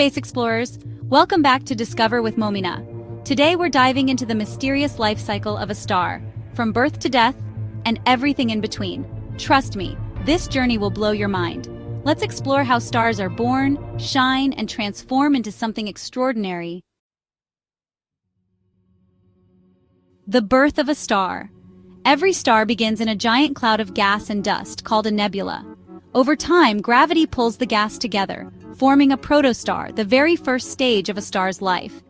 space explorers! Welcome back to Discover with Momina. Today we're diving into the mysterious life cycle of a star, from birth to death, and everything in between. Trust me, this journey will blow your mind. Let's explore how stars are born, shine, and transform into something extraordinary. The birth of a star. Every star begins in a giant cloud of gas and dust called a nebula. Over time, gravity pulls the gas together, forming a protostar, the very first stage of a star's life.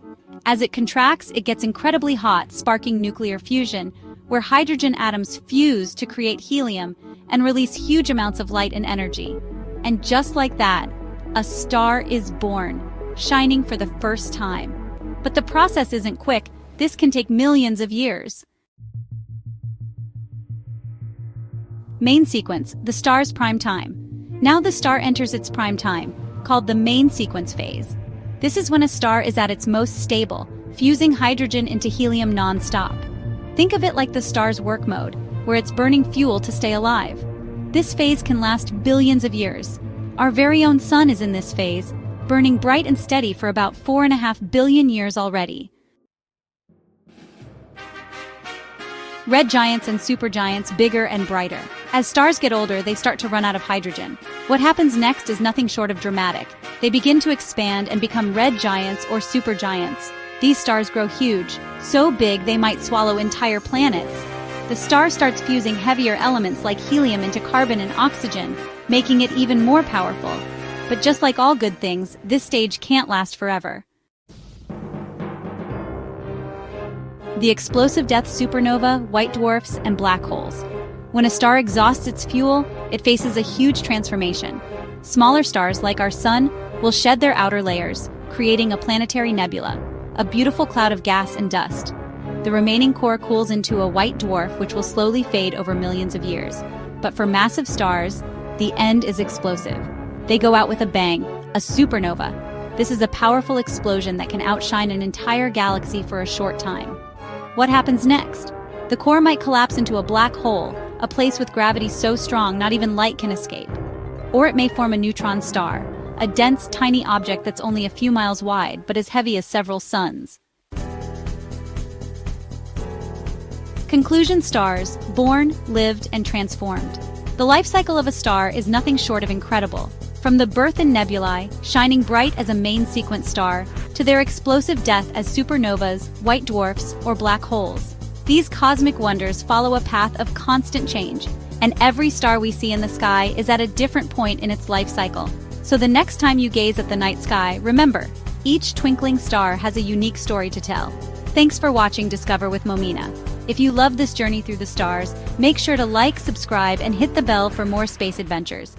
As it contracts, it gets incredibly hot, sparking nuclear fusion, where hydrogen atoms fuse to create helium and release huge amounts of light and energy. And just like that, a star is born, shining for the first time. But the process isn't quick. This can take millions of years. Main sequence, the star's prime time. Now the star enters its prime time, called the main sequence phase. This is when a star is at its most stable, fusing hydrogen into helium non-stop. Think of it like the star's work mode, where it's burning fuel to stay alive. This phase can last billions of years. Our very own sun is in this phase, burning bright and steady for about 4.5 billion years already. Red giants and supergiants, bigger and brighter. As stars get older, they start to run out of hydrogen. What happens next is nothing short of dramatic. They begin to expand and become red giants or supergiants. These stars grow huge, so big they might swallow entire planets. The star starts fusing heavier elements like helium into carbon and oxygen, making it even more powerful. But just like all good things, this stage can't last forever. The explosive death supernova, white dwarfs, and black holes. When a star exhausts its fuel, it faces a huge transformation. Smaller stars, like our sun, will shed their outer layers, creating a planetary nebula, a beautiful cloud of gas and dust. The remaining core cools into a white dwarf, which will slowly fade over millions of years. But for massive stars, the end is explosive. They go out with a bang, a supernova. This is a powerful explosion that can outshine an entire galaxy for a short time. What happens next? The core might collapse into a black hole, a place with gravity so strong not even light can escape. Or it may form a neutron star, a dense, tiny object that's only a few miles wide but as heavy as several suns. Conclusion: stars, born, lived, and transformed. The life cycle of a star is nothing short of incredible. From the birth in nebulae, shining bright as a main sequence star, to their explosive death as supernovas, white dwarfs, or black holes. These cosmic wonders follow a path of constant change, and every star we see in the sky is at a different point in its life cycle. So the next time you gaze at the night sky, remember, each twinkling star has a unique story to tell. Thanks for watching Discover with Momina. If you love this journey through the stars, make sure to like, subscribe, and hit the bell for more space adventures.